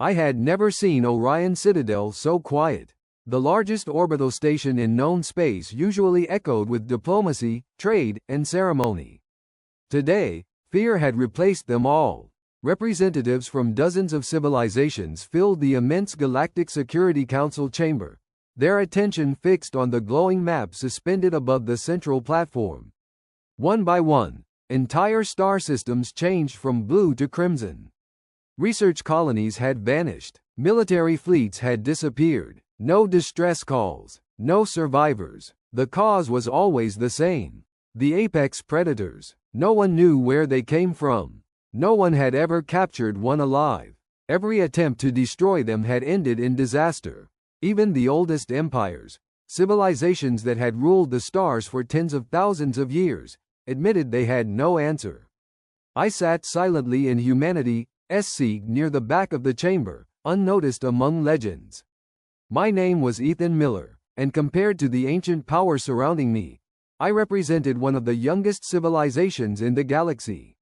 I had never seen Orion Citadel so quiet. The largest orbital station in known space usually echoed with diplomacy, trade, and ceremony. Today, fear had replaced them all. Representatives from dozens of civilizations filled the immense Galactic Security Council chamber, their attention fixed on the glowing map suspended above the central platform. One by one, entire star systems changed from blue to crimson. Research colonies had vanished. Military fleets had disappeared. No distress calls. No survivors. The cause was always the same. The apex predators. No one knew where they came from. No one had ever captured one alive. Every attempt to destroy them had ended in disaster. Even the oldest empires, civilizations that had ruled the stars for tens of thousands of years, admitted they had no answer. I sat silently in humanity's seat near the back of the chamber, unnoticed among legends. My name was Ethan Miller, and compared to the ancient power surrounding me, I represented one of the youngest civilizations in the galaxy.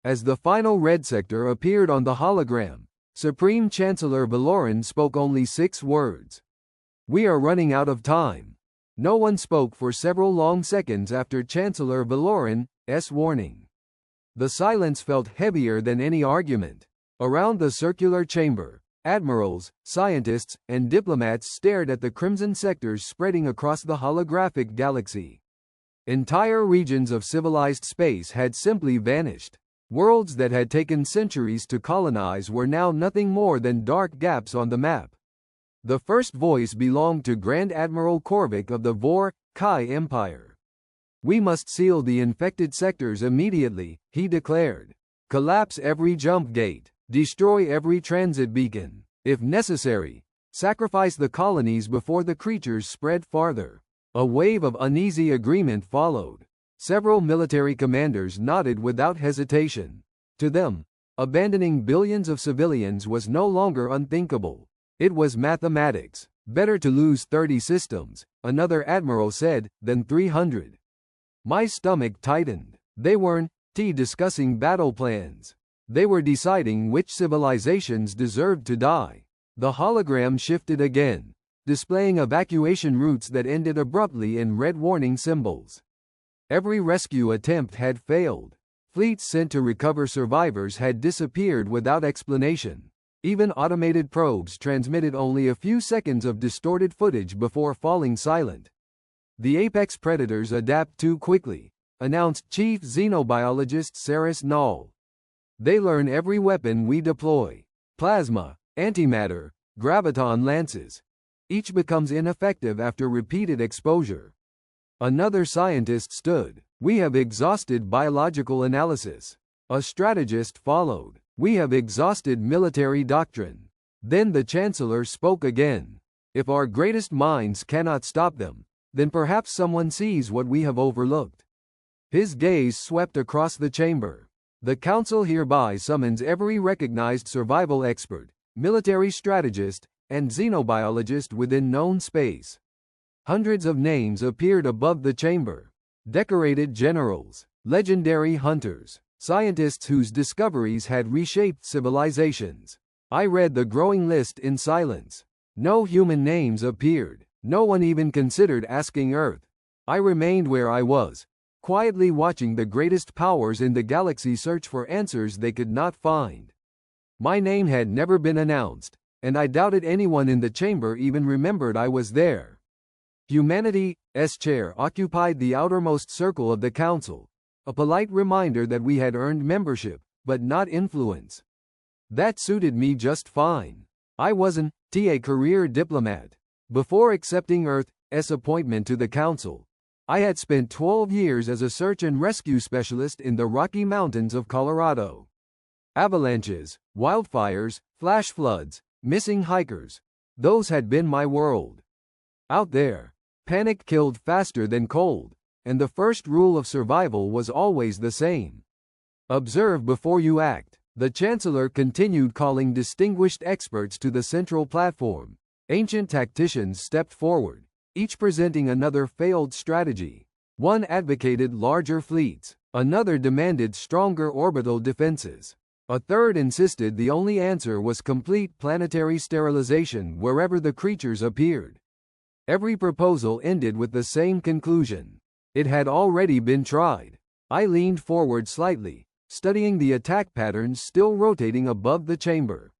As the final red sector appeared on the hologram, Supreme Chancellor Valoran spoke only 6 words. "We are running out of time." No one spoke for several long seconds after Chancellor Valoran's warning. The silence felt heavier than any argument. Around the circular chamber, admirals, scientists, and diplomats stared at the crimson sectors spreading across the holographic galaxy. Entire regions of civilized space had simply vanished. Worlds that had taken centuries to colonize were now nothing more than dark gaps on the map. The first voice belonged to Grand Admiral Korvik of the Vor-Kai Empire. "We must seal the infected sectors immediately," he declared. "Collapse every jump gate. Destroy every transit beacon. If necessary, sacrifice the colonies before the creatures spread farther." A wave of uneasy agreement followed. Several military commanders nodded without hesitation. To them, abandoning billions of civilians was no longer unthinkable. It was mathematics. "Better to lose 30 systems," another admiral said, "than 300. My stomach tightened. They weren't discussing battle plans. They were deciding which civilizations deserved to die. The hologram shifted again, displaying evacuation routes that ended abruptly in red warning symbols. Every rescue attempt had failed. Fleets sent to recover survivors had disappeared without explanation. Even automated probes transmitted only a few seconds of distorted footage before falling silent. "The apex predators adapt too quickly," announced Chief Xenobiologist Saris Null. "They learn every weapon we deploy. Plasma, antimatter, graviton lances. Each becomes ineffective after repeated exposure." Another scientist stood. "We have exhausted biological analysis." A strategist followed. "We have exhausted military doctrine." Then the Chancellor spoke again. "If our greatest minds cannot stop them, then perhaps someone sees what we have overlooked." His gaze swept across the chamber. "The Council hereby summons every recognized survival expert, military strategist, and xenobiologist within known space." Hundreds of names appeared above the chamber. Decorated generals, legendary hunters, scientists whose discoveries had reshaped civilizations. I read the growing list in silence. No human names appeared. No one even considered asking Earth. I remained where I was, quietly watching the greatest powers in the galaxy search for answers they could not find. My name had never been announced, and I doubted anyone in the chamber even remembered I was there. Humanity's chair occupied the outermost circle of the council, a polite reminder that we had earned membership, but not influence. That suited me just fine. I wasn't a career diplomat. Before accepting Earth's appointment to the council, I had spent 12 years as a search and rescue specialist in the Rocky Mountains of Colorado. Avalanches, wildfires, flash floods, missing hikers. Those had been my world. Out there, panic killed faster than cold, and the first rule of survival was always the same. Observe before you act. The Chancellor continued calling distinguished experts to the central platform. Ancient tacticians stepped forward, each presenting another failed strategy. One advocated larger fleets, another demanded stronger orbital defenses. A third insisted the only answer was complete planetary sterilization wherever the creatures appeared. Every proposal ended with the same conclusion. It had already been tried. I leaned forward slightly, studying the attack patterns still rotating above the chamber.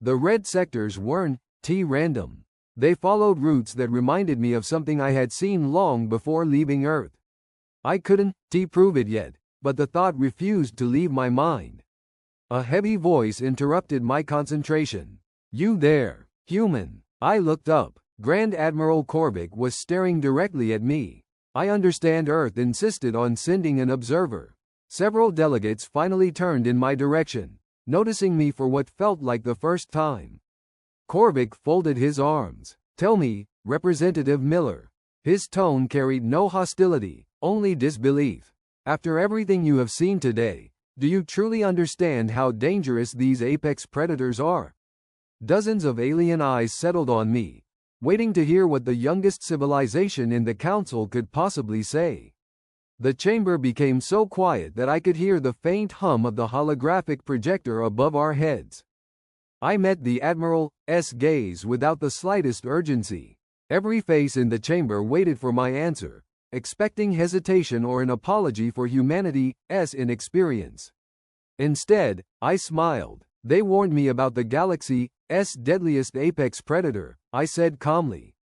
The red sectors weren't random. They followed routes that reminded me of something I had seen long before leaving Earth. I couldn't prove it yet, but the thought refused to leave my mind. A heavy voice interrupted my concentration. "You there, human?" I looked up. Grand Admiral Korvik was staring directly at me. "I understand Earth insisted on sending an observer." Several delegates finally turned in my direction, noticing me for what felt like the first time. Korvik folded his arms. "Tell me, Representative Miller." His tone carried no hostility, only disbelief. "After everything you have seen today, do you truly understand how dangerous these apex predators are?" Dozens of alien eyes settled on me, waiting to hear what the youngest civilization in the council could possibly say. The chamber became so quiet that I could hear the faint hum of the holographic projector above our heads. I met the Admiral's gaze without the slightest urgency. Every face in the chamber waited for my answer, expecting hesitation or an apology for humanity's inexperience. Instead, I smiled. "They warned me about the galaxy's deadliest apex predator," I said calmly.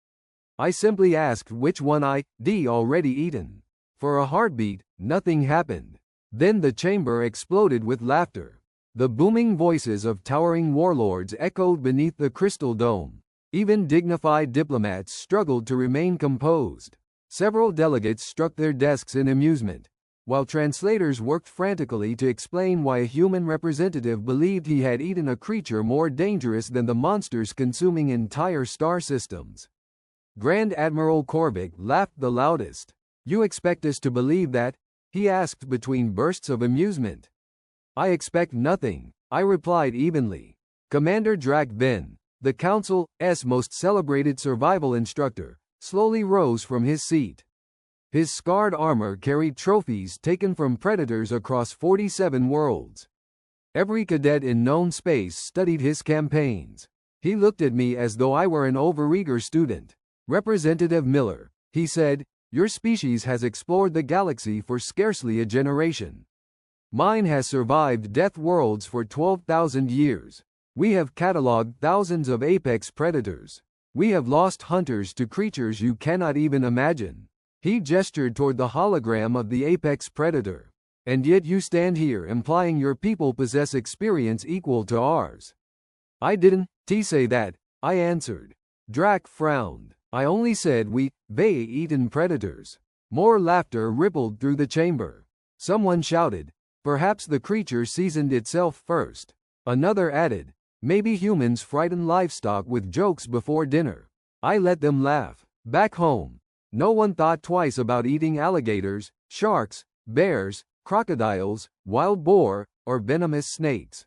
"I simply asked which one I'd already eaten." For a heartbeat, nothing happened. Then the chamber exploded with laughter. The booming voices of towering warlords echoed beneath the crystal dome. Even dignified diplomats struggled to remain composed. Several delegates struck their desks in amusement, while translators worked frantically to explain why a human representative believed he had eaten a creature more dangerous than the monsters consuming entire star systems. Grand Admiral Korvik laughed the loudest. "You expect us to believe that?" he asked between bursts of amusement. "I expect nothing," I replied evenly. Commander Drak Ven, the Council's most celebrated survival instructor, slowly rose from his seat. His scarred armor carried trophies taken from predators across 47 worlds. Every cadet in known space studied his campaigns. He looked at me as though I were an overeager student. "Representative Miller," he said, "your species has explored the galaxy for scarcely a generation. Mine has survived death worlds for 12,000 years. We have catalogued thousands of apex predators. We have lost hunters to creatures you cannot even imagine." He gestured toward the hologram of the apex predator. "And yet you stand here implying your people possess experience equal to ours." "I didn't say that," I answered. Drak frowned. "I only said we've eaten predators." More laughter rippled through the chamber. Someone shouted, "Perhaps the creature seasoned itself first." Another added, "Maybe humans frighten livestock with jokes before dinner." I let them laugh. Back home, no one thought twice about eating alligators, sharks, bears, crocodiles, wild boar, or venomous snakes.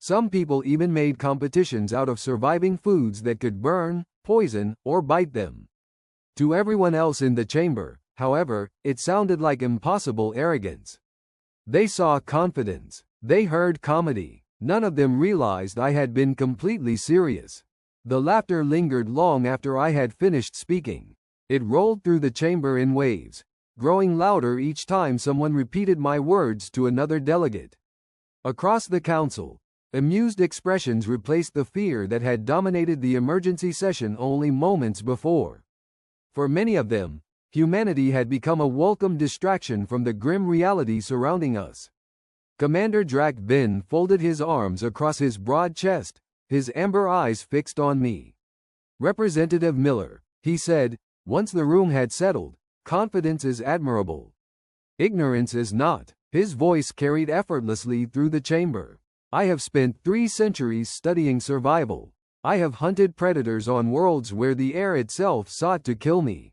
Some people even made competitions out of surviving foods that could burn, poison, or bite them. To everyone else in the chamber, however, it sounded like impossible arrogance. They saw confidence. They heard comedy. None of them realized I had been completely serious. The laughter lingered long after I had finished speaking. It rolled through the chamber in waves, growing louder each time someone repeated my words to another delegate. Across the council, amused expressions replaced the fear that had dominated the emergency session only moments before. For many of them, humanity had become a welcome distraction from the grim reality surrounding us. Commander Drak Ven folded his arms across his broad chest, his amber eyes fixed on me. "Representative Miller," he said, once the room had settled, "confidence is admirable. Ignorance is not." His voice carried effortlessly through the chamber. "I have spent 3 centuries studying survival. I have hunted predators on worlds where the air itself sought to kill me.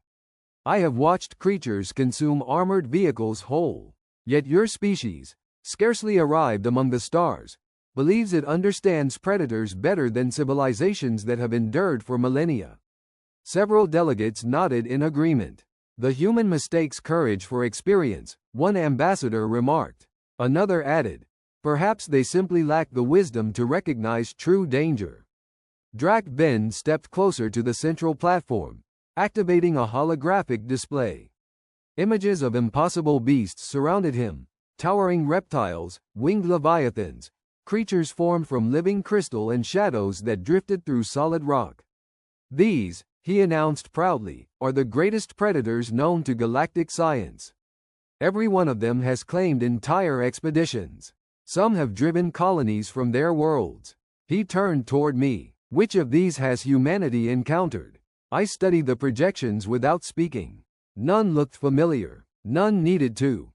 I have watched creatures consume armored vehicles whole. Yet your species, scarcely arrived among the stars, believes it understands predators better than civilizations that have endured for millennia." Several delegates nodded in agreement. "The human mistakes courage for experience," one ambassador remarked. Another added, Perhaps they simply lack the wisdom to recognize true danger. Drac Ben stepped closer to the central platform, activating a holographic display. Images of impossible beasts surrounded him, towering reptiles, winged leviathans, creatures formed from living crystal and shadows that drifted through solid rock. These, he announced proudly, are the greatest predators known to galactic science. Every one of them has claimed entire expeditions. Some have driven colonies from their worlds. He turned toward me. Which of these has humanity encountered? I studied the projections without speaking. None looked familiar. None needed to.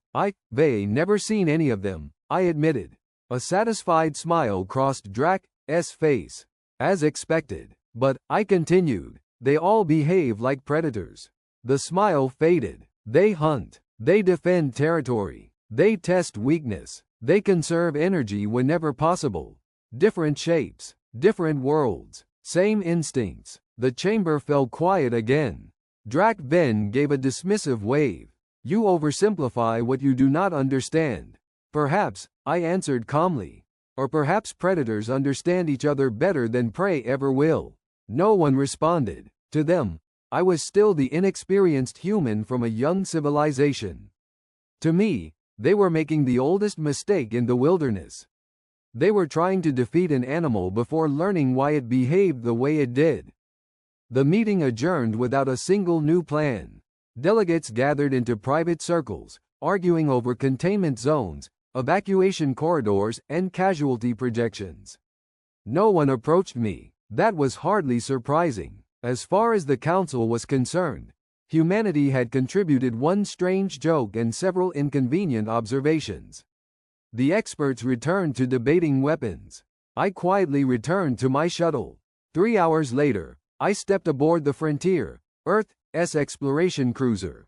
They never seen any of them, I admitted. A satisfied smile crossed Drac's face. As expected. But, I continued, they all behave like predators. The smile faded. They hunt. They defend territory. They test weakness. They conserve energy whenever possible. Different shapes. Different worlds. Same instincts. The chamber fell quiet again. Drac Ben gave a dismissive wave. You oversimplify what you do not understand. Perhaps, I answered calmly. Or perhaps predators understand each other better than prey ever will. No one responded. To them, I was still the inexperienced human from a young civilization. To me, they were making the oldest mistake in the wilderness. They were trying to defeat an animal before learning why it behaved the way it did. The meeting adjourned without a single new plan. Delegates gathered into private circles, arguing over containment zones, evacuation corridors, and casualty projections. No one approached me. That was hardly surprising. As far as the council was concerned, humanity had contributed one strange joke and several inconvenient observations. The experts returned to debating weapons. I quietly returned to my shuttle. 3 hours later, I stepped aboard the Frontier, Earth's exploration cruiser.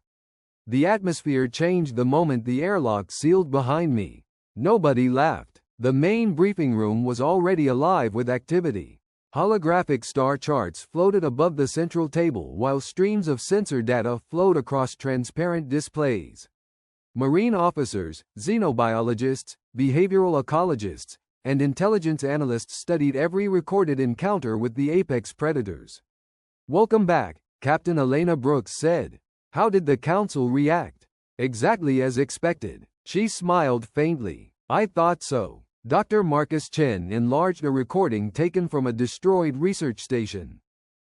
The atmosphere changed the moment the airlock sealed behind me. Nobody laughed. The main briefing room was already alive with activity. Holographic star charts floated above the central table while streams of sensor data flowed across transparent displays. Marine officers, xenobiologists, behavioral ecologists, and intelligence analysts studied every recorded encounter with the apex predators. Welcome back, Captain Elena Brooks said. How did the council react? Exactly as expected. She smiled faintly. I thought so. Dr. Marcus Chen enlarged a recording taken from a destroyed research station.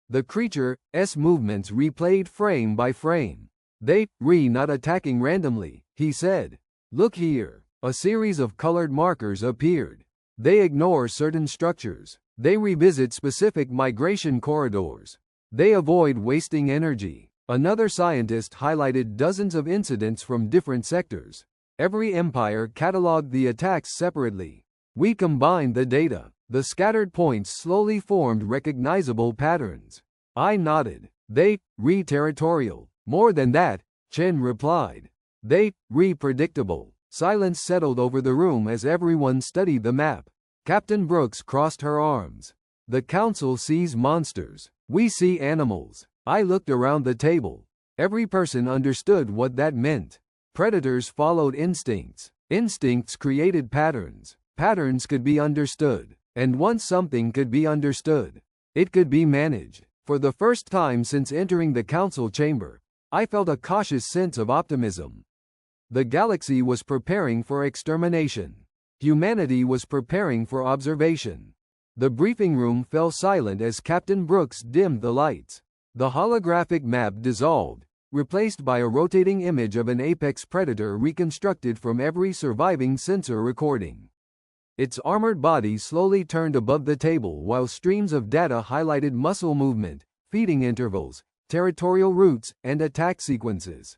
The creature's movements replayed frame by frame. They not attacking randomly, he said. Look here. A series of colored markers appeared. They ignore certain structures. They revisit specific migration corridors. They avoid wasting energy. Another scientist highlighted dozens of incidents from different sectors. Every empire cataloged the attacks separately. We combined the data. The scattered points slowly formed recognizable patterns. I nodded. They territorial. More than that, Chen replied. They predictable. Silence settled over the room as everyone studied the map. Captain Brooks crossed her arms. The council sees monsters. We see animals. I looked around the table. Every person understood what that meant. Predators followed instincts. Instincts created patterns. Patterns could be understood. And once something could be understood, it could be managed. For the first time since entering the council chamber, I felt a cautious sense of optimism. The galaxy was preparing for extermination. Humanity was preparing for observation. The briefing room fell silent as Captain Brooks dimmed the lights. The holographic map dissolved, replaced by a rotating image of an apex predator reconstructed from every surviving sensor recording. Its armored body slowly turned above the table while streams of data highlighted muscle movement, feeding intervals, territorial routes, and attack sequences.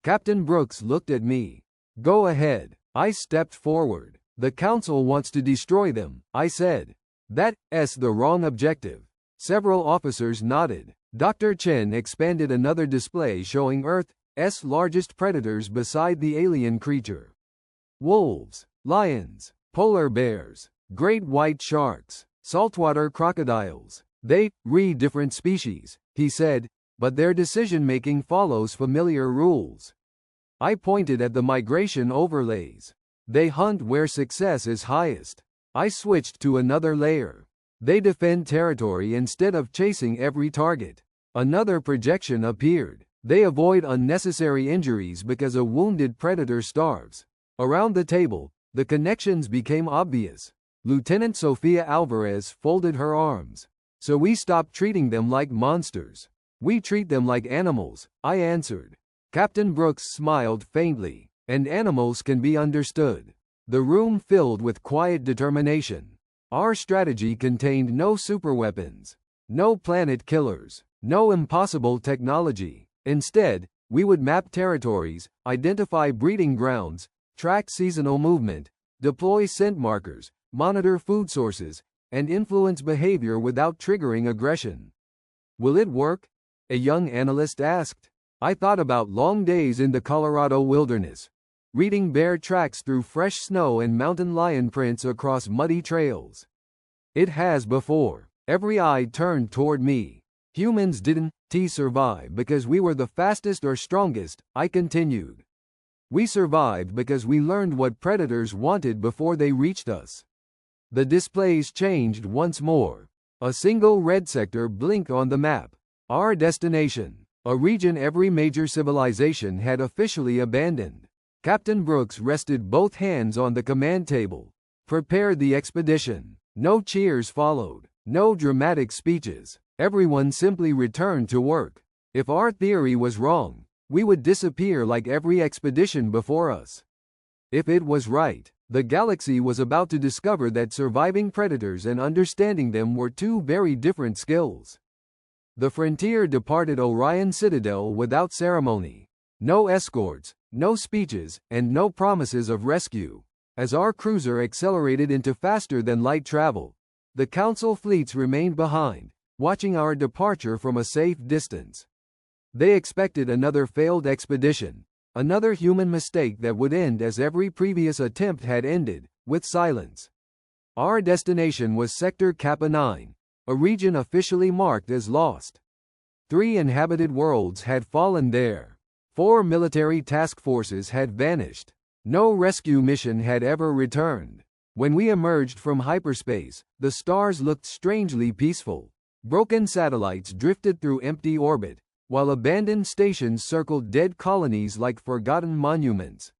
Captain Brooks looked at me. Go ahead. I stepped forward. The council wants to destroy them, I said. That's the wrong objective. Several officers nodded. Dr. Chen expanded another display showing Earth's largest predators beside the alien creature. Wolves, lions, polar bears, great white sharks, saltwater crocodiles. They different species, he said, but their decision-making follows familiar rules. I pointed at the migration overlays. They hunt where success is highest. I switched to another layer. They defend territory instead of chasing every target. Another projection appeared. They avoid unnecessary injuries because a wounded predator starves. Around the table, the connections became obvious. Lieutenant Sofia Alvarez folded her arms. So we stopped treating them like monsters. We treat them like animals, I answered. Captain Brooks smiled faintly. And animals can be understood. The room filled with quiet determination. Our strategy contained no superweapons, no planet killers, no impossible technology. Instead, we would map territories, identify breeding grounds, track seasonal movement, deploy scent markers, monitor food sources, and influence behavior without triggering aggression. Will it work? A young analyst asked. I thought about long days in the Colorado wilderness, reading bear tracks through fresh snow and mountain lion prints across muddy trails. It has before. Every eye turned toward me. Humans didn't survive because we were the fastest or strongest, I continued. We survived because we learned what predators wanted before they reached us. The displays changed once more. A single red sector blinked on the map. Our destination, a region every major civilization had officially abandoned. Captain Brooks rested both hands on the command table. Prepare the expedition. No cheers followed. No dramatic speeches. Everyone simply returned to work. If our theory was wrong, we would disappear like every expedition before us. If it was right, the galaxy was about to discover that surviving predators and understanding them were two very different skills. The Frontier departed Orion Citadel without ceremony. No escorts, no speeches, and no promises of rescue. As our cruiser accelerated into faster-than-light travel, the Council fleets remained behind, watching our departure from a safe distance. They expected another failed expedition, another human mistake that would end as every previous attempt had ended, with silence. Our destination was Sector Kappa 9, a region officially marked as lost. 3 inhabited worlds had fallen there. 4 military task forces had vanished. No rescue mission had ever returned. When we emerged from hyperspace, the stars looked strangely peaceful. Broken satellites drifted through empty orbit, while abandoned stations circled dead colonies like forgotten monuments.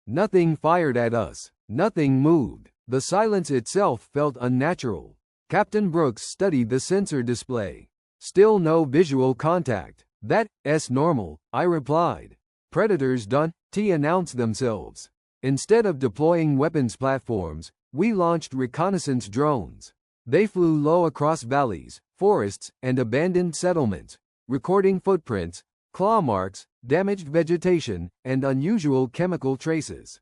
Nothing fired at us. Nothing moved. The silence itself felt unnatural. Captain Brooks studied the sensor display. Still no visual contact. That's normal, I replied. Predators don't announce themselves. Instead of deploying weapons platforms, we launched reconnaissance drones. They flew low across valleys, forests, and abandoned settlements, recording footprints, claw marks, damaged vegetation, and unusual chemical traces.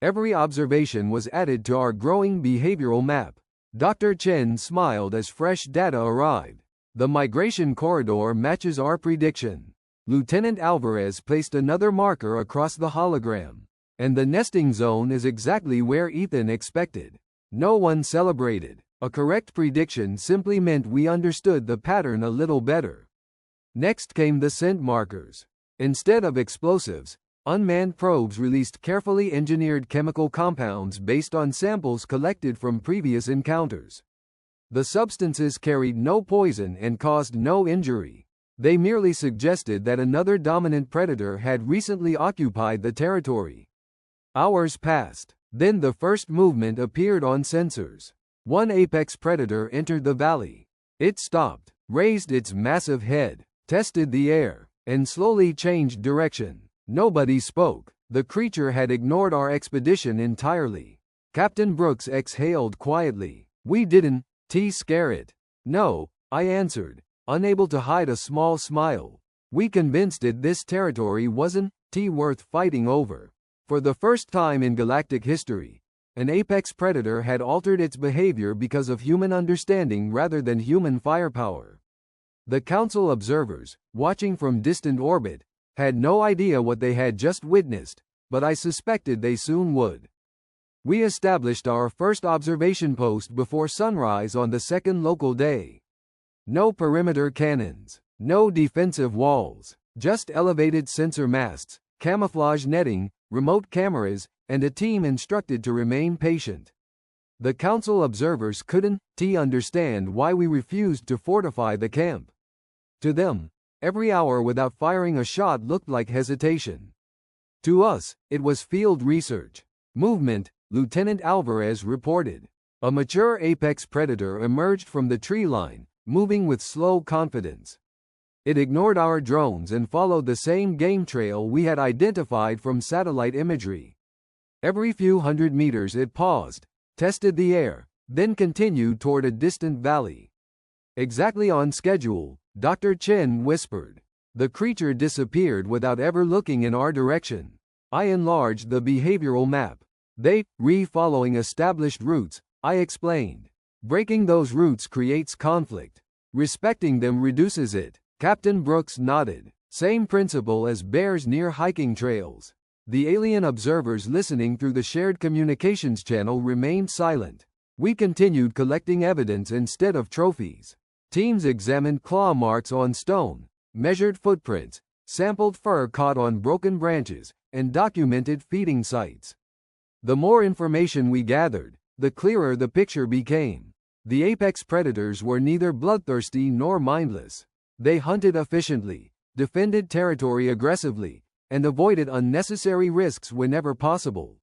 Every observation was added to our growing behavioral map. Dr. Chen smiled as fresh data arrived. The migration corridor matches our prediction. Lieutenant Alvarez placed another marker across the hologram. And the nesting zone is exactly where Ethan expected. No one celebrated. A correct prediction simply meant we understood the pattern a little better. Next came the scent markers. Instead of explosives, unmanned probes released carefully engineered chemical compounds based on samples collected from previous encounters. The substances carried no poison and caused no injury. They merely suggested that another dominant predator had recently occupied the territory. Hours passed. Then the first movement appeared on sensors. One apex predator entered the valley. It stopped, raised its massive head, tested the air, and slowly changed direction. Nobody spoke. The creature had ignored our expedition entirely. Captain Brooks exhaled quietly. We didn't scare it. No, I answered, unable to hide a small smile. We convinced it this territory wasn't worth fighting over. For the first time in galactic history, an apex predator had altered its behavior because of human understanding rather than human firepower. The Council observers, watching from distant orbit, had no idea what they had just witnessed, but I suspected they soon would. We established our first observation post before sunrise on the second local day. No perimeter cannons, no defensive walls, just elevated sensor masts, camouflage netting, remote cameras, and a team instructed to remain patient. The council observers couldn't understand why we refused to fortify the camp. To them, every hour without firing a shot looked like hesitation. To us, it was field research. Movement, Lieutenant Alvarez reported. A mature apex predator emerged from the tree line, moving with slow confidence. It ignored our drones and followed the same game trail we had identified from satellite imagery. Every few hundred meters it paused, tested the air, then continued toward a distant valley. Exactly on schedule, Dr. Chen whispered. The creature disappeared without ever looking in our direction. I enlarged the behavioral map. They following established routes, I explained. Breaking those routes creates conflict. Respecting them reduces it. Captain Brooks nodded. Same principle as bears near hiking trails. The alien observers listening through the shared communications channel remained silent. We continued collecting evidence instead of trophies. Teams examined claw marks on stone, measured footprints, sampled fur caught on broken branches, and documented feeding sites. The more information we gathered, the clearer the picture became. The apex predators were neither bloodthirsty nor mindless. They hunted efficiently, defended territory aggressively, and avoided unnecessary risks whenever possible.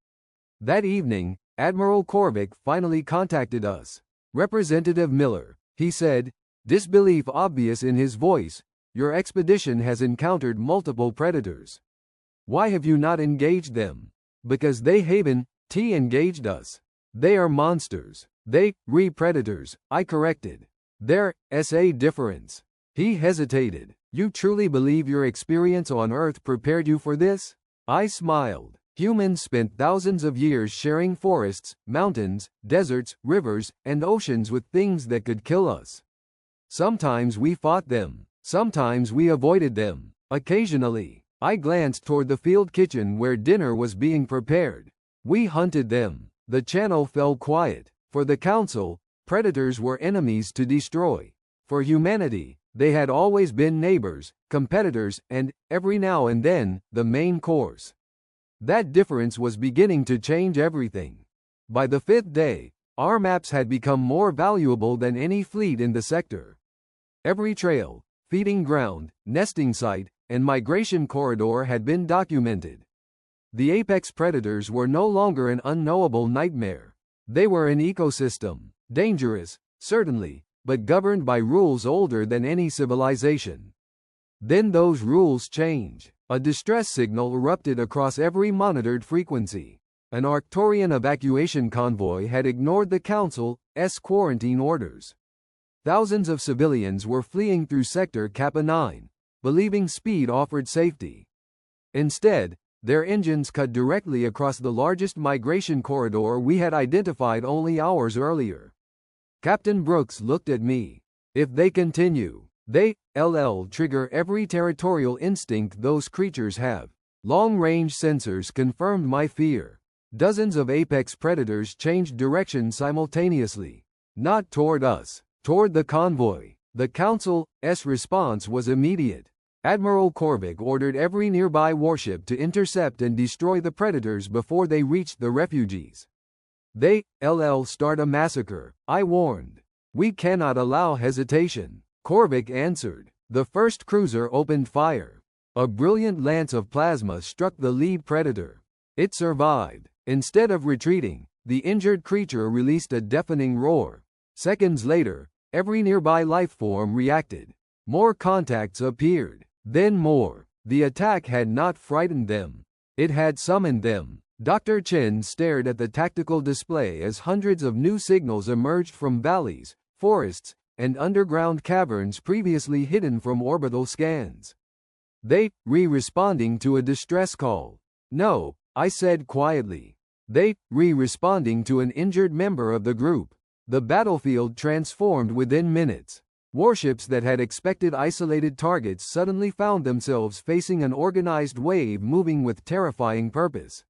That evening, Admiral Korvik finally contacted us. Representative Miller, he said, disbelief obvious in his voice, your expedition has encountered multiple predators. Why have you not engaged them? Because they haven't engaged us. They are monsters. They predators, I corrected. There's a difference. He hesitated. You truly believe your experience on Earth prepared you for this? I smiled. Humans spent thousands of years sharing forests, mountains, deserts, rivers, and oceans with things that could kill us. Sometimes we fought them. Sometimes we avoided them. Occasionally, I glanced toward the field kitchen where dinner was being prepared. We hunted them. The channel fell quiet. For the Council, predators were enemies to destroy. For humanity, they had always been neighbors, competitors, and, every now and then, the main course. That difference was beginning to change everything. By the fifth day, our maps had become more valuable than any fleet in the sector. Every trail, feeding ground, nesting site, and migration corridor had been documented. The apex predators were no longer an unknowable nightmare. They were an ecosystem, dangerous, certainly, but governed by rules older than any civilization. Then those rules changed. A distress signal erupted across every monitored frequency. An Arcturian evacuation convoy had ignored the Council's quarantine orders. Thousands of civilians were fleeing through Sector Kappa 9, believing speed offered safety. Instead, their engines cut directly across the largest migration corridor we had identified only hours earlier. Captain Brooks looked at me. If they continue, they'll trigger every territorial instinct those creatures have. Long-range sensors confirmed my fear. Dozens of apex predators changed direction simultaneously. Not toward us, toward the convoy. The Council's response was immediate. Admiral Korvik ordered every nearby warship to intercept and destroy the predators before they reached the refugees. They'll start a massacre, I warned. We cannot allow hesitation. Korvik answered. The first cruiser opened fire. A brilliant lance of plasma struck the lead predator. It survived. Instead of retreating, the injured creature released a deafening roar. Seconds later, every nearby lifeform reacted. More contacts appeared. Then more. The attack had not frightened them. It had summoned them. Dr. Chen stared at the tactical display as hundreds of new signals emerged from valleys, forests, and underground caverns previously hidden from orbital scans. They responding to a distress call. No, I said quietly. They responding to an injured member of the group. The battlefield transformed within minutes. Warships that had expected isolated targets suddenly found themselves facing an organized wave moving with terrifying purpose.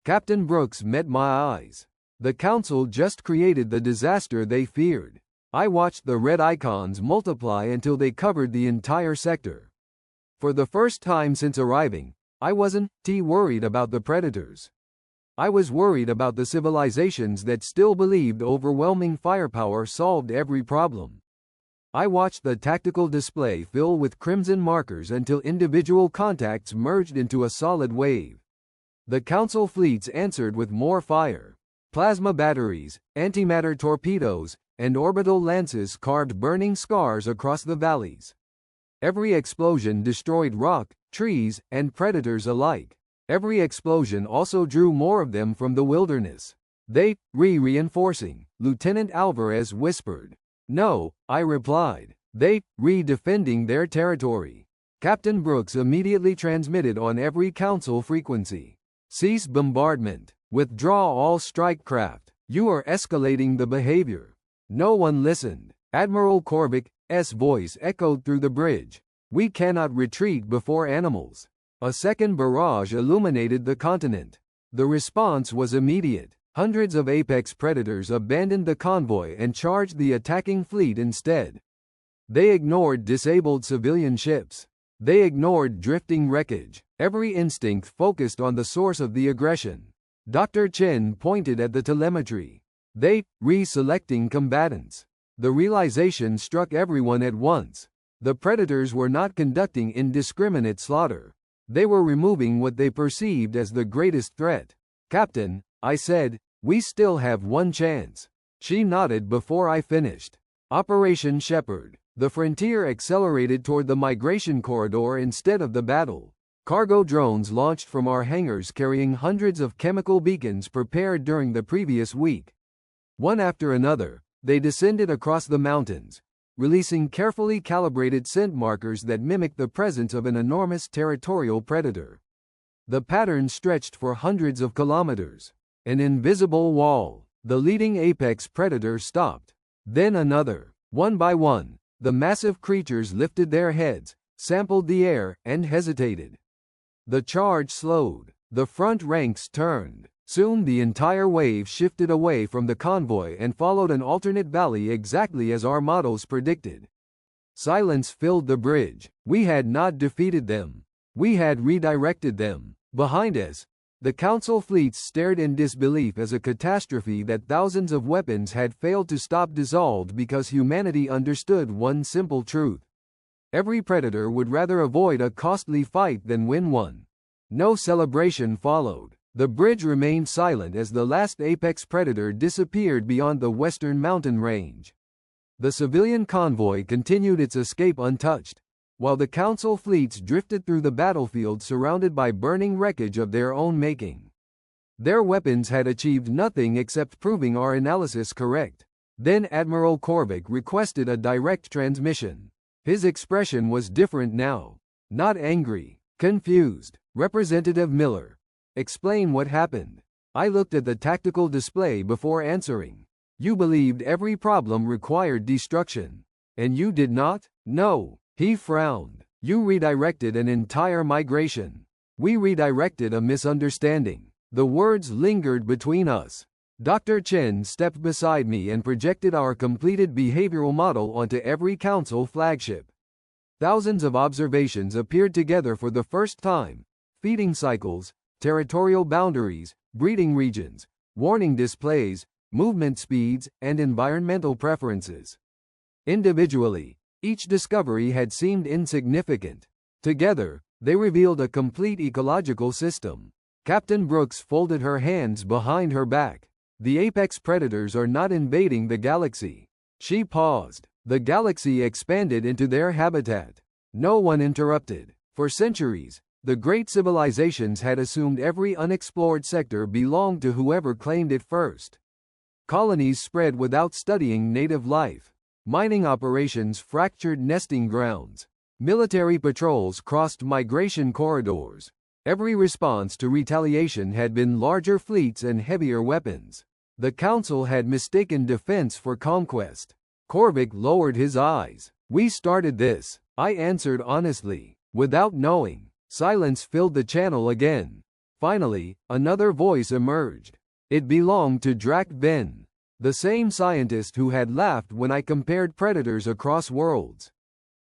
Captain Brooks met my eyes. The Council just created the disaster they feared. I watched the red icons multiply until they covered the entire sector. For the first time since arriving, I wasn't worried about the predators. I was worried about the civilizations that still believed overwhelming firepower solved every problem. I watched the tactical display fill with crimson markers until individual contacts merged into a solid wave. The Council fleets answered with more fire. Plasma batteries, antimatter torpedoes, and orbital lances carved burning scars across the valleys. Every explosion destroyed rock, trees, and predators alike. Every explosion also drew more of them from the wilderness. They, reinforcing, Lieutenant Alvarez whispered. No, I replied. They, defending their territory. Captain Brooks immediately transmitted on every Council frequency. Cease bombardment. Withdraw all strike craft. You are escalating the behavior. No one listened. Admiral Korvic's voice echoed through the bridge. We cannot retreat before animals. A second barrage illuminated the continent. The response was immediate. Hundreds of apex predators abandoned the convoy and charged the attacking fleet instead. They ignored disabled civilian ships. They ignored drifting wreckage. Every instinct focused on the source of the aggression. Dr. Chen pointed at the telemetry. They, selecting combatants. The realization struck everyone at once. The predators were not conducting indiscriminate slaughter. They were removing what they perceived as the greatest threat. Captain, I said, we still have one chance. She nodded before I finished. Operation Shepherd. The frontier accelerated toward the migration corridor instead of the battle. Cargo drones launched from our hangars carrying hundreds of chemical beacons prepared during the previous week. One after another, they descended across the mountains, releasing carefully calibrated scent markers that mimicked the presence of an enormous territorial predator. The pattern stretched for hundreds of kilometers. An invisible wall. The leading apex predator stopped. Then another. One by one, the massive creatures lifted their heads, sampled the air, and hesitated. The charge slowed. The front ranks turned. Soon the entire wave shifted away from the convoy and followed an alternate valley exactly as our models predicted. Silence filled the bridge. We had not defeated them. We had redirected them. Behind us, the Council fleets stared in disbelief as a catastrophe that thousands of weapons had failed to stop dissolved because humanity understood one simple truth. Every predator would rather avoid a costly fight than win one. No celebration followed. The bridge remained silent as the last apex predator disappeared beyond the western mountain range. The civilian convoy continued its escape untouched, while the Council fleets drifted through the battlefield surrounded by burning wreckage of their own making. Their weapons had achieved nothing except proving our analysis correct. Then Admiral Korvic requested a direct transmission. His expression was different now. Not angry, confused. Representative Miller, explain what happened. I looked at the tactical display before answering. You believed every problem required destruction. And you did not? No. He frowned. You redirected an entire migration. We redirected a misunderstanding. The words lingered between us. Dr. Chen stepped beside me and projected our completed behavioral model onto every Council flagship. Thousands of observations appeared together for the first time. Feeding cycles, territorial boundaries, breeding regions, warning displays, movement speeds, and environmental preferences. Individually, each discovery had seemed insignificant. Together, they revealed a complete ecological system. Captain Brooks folded her hands behind her back. The apex predators are not invading the galaxy. She paused. The galaxy expanded into their habitat. No one interrupted. For centuries, the great civilizations had assumed every unexplored sector belonged to whoever claimed it first. Colonies spread without studying native life. Mining operations fractured nesting grounds. Military patrols crossed migration corridors. Every response to retaliation had been larger fleets and heavier weapons. The Council had mistaken defense for conquest. Korvic lowered his eyes. We started this, I answered honestly. Without knowing. Silence filled the channel again. Finally, another voice emerged. It belonged to Drac Ben, the same scientist who had laughed when I compared predators across worlds.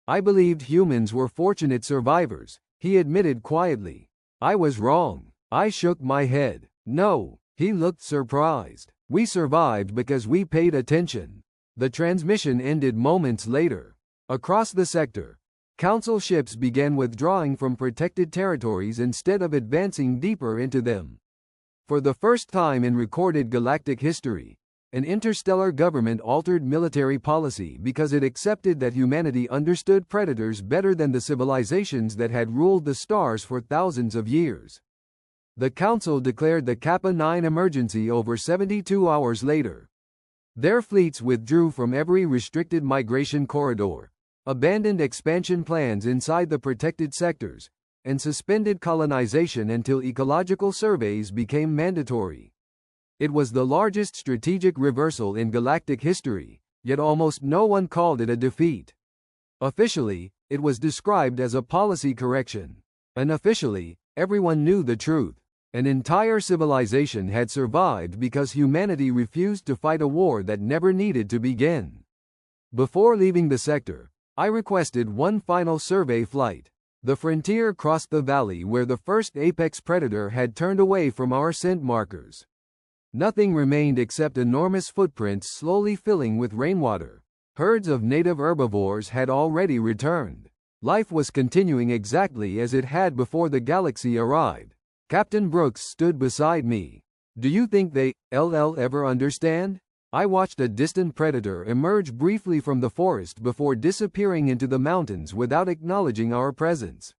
I believed humans were fortunate survivors, he admitted quietly. I was wrong. I shook my head. No, he looked surprised. We survived because we paid attention. The transmission ended moments later. Across the sector, Council ships began withdrawing from protected territories instead of advancing deeper into them. For the first time in recorded galactic history, an interstellar government altered military policy because it accepted that humanity understood predators better than the civilizations that had ruled the stars for thousands of years. The Council declared the Kappa 9 emergency over 72 hours later. Their fleets withdrew from every restricted migration corridor, abandoned expansion plans inside the protected sectors, and suspended colonization until ecological surveys became mandatory. It was the largest strategic reversal in galactic history, yet almost no one called it a defeat. Officially, it was described as a policy correction. Unofficially, everyone knew the truth. An entire civilization had survived because humanity refused to fight a war that never needed to begin. Before leaving the sector, I requested one final survey flight. The frontier crossed the valley where the first apex predator had turned away from our scent markers. Nothing remained except enormous footprints slowly filling with rainwater. Herds of native herbivores had already returned. Life was continuing exactly as it had before the galaxy arrived. Captain Brooks stood beside me. Do you think they ever understand? I watched a distant predator emerge briefly from the forest before disappearing into the mountains without acknowledging our presence.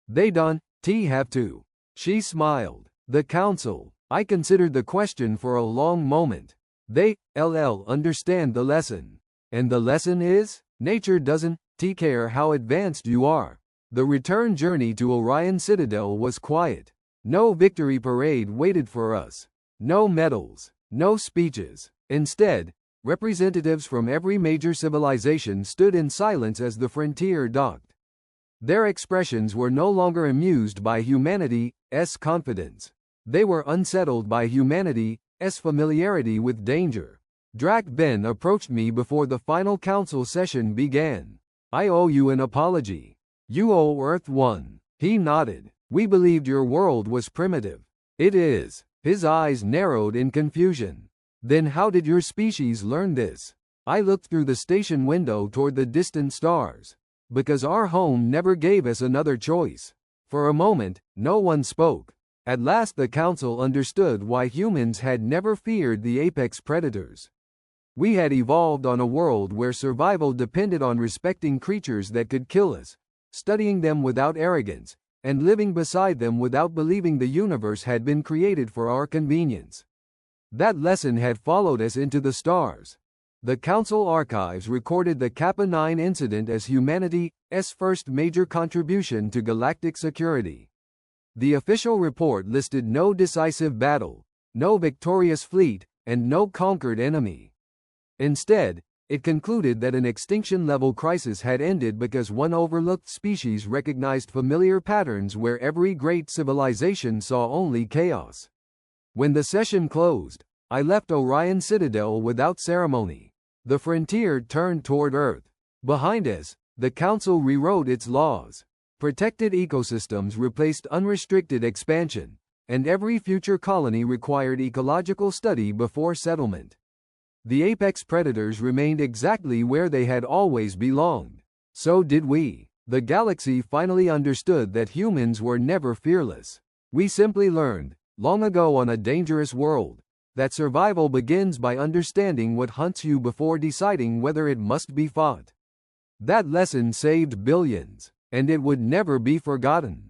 They don't have to. She smiled. The Council. I considered the question for a long moment. They understand the lesson. And the lesson is, nature doesn't care how advanced you are. The return journey to Orion Citadel was quiet. No victory parade waited for us. No medals. No speeches. Instead, representatives from every major civilization stood in silence as the frontier docked. Their expressions were no longer amused by humanity's confidence. They were unsettled by humanity's familiarity with danger. Drac Ben approached me before the final council session began. I owe you an apology. You owe Earth one. He nodded. We believed your world was primitive. It is. His eyes narrowed in confusion. Then how did your species learn this? I looked through the station window toward the distant stars. Because our home never gave us another choice. For a moment, no one spoke. At last the Council understood why humans had never feared the apex predators. We had evolved on a world where survival depended on respecting creatures that could kill us, studying them without arrogance, and living beside them without believing the universe had been created for our convenience. That lesson had followed us into the stars. The Council archives recorded the Kappa 9 incident as humanity's first major contribution to galactic security. The official report listed no decisive battle, no victorious fleet, and no conquered enemy. Instead, it concluded that an extinction-level crisis had ended because one overlooked species recognized familiar patterns where every great civilization saw only chaos. When the session closed, I left Orion Citadel without ceremony. The frontier turned toward Earth. Behind us, the Council rewrote its laws. Protected ecosystems replaced unrestricted expansion, and every future colony required ecological study before settlement. The apex predators remained exactly where they had always belonged. So did we. The galaxy finally understood that humans were never fearless. We simply learned, long ago on a dangerous world, that survival begins by understanding what hunts you before deciding whether it must be fought. That lesson saved billions, and it would never be forgotten.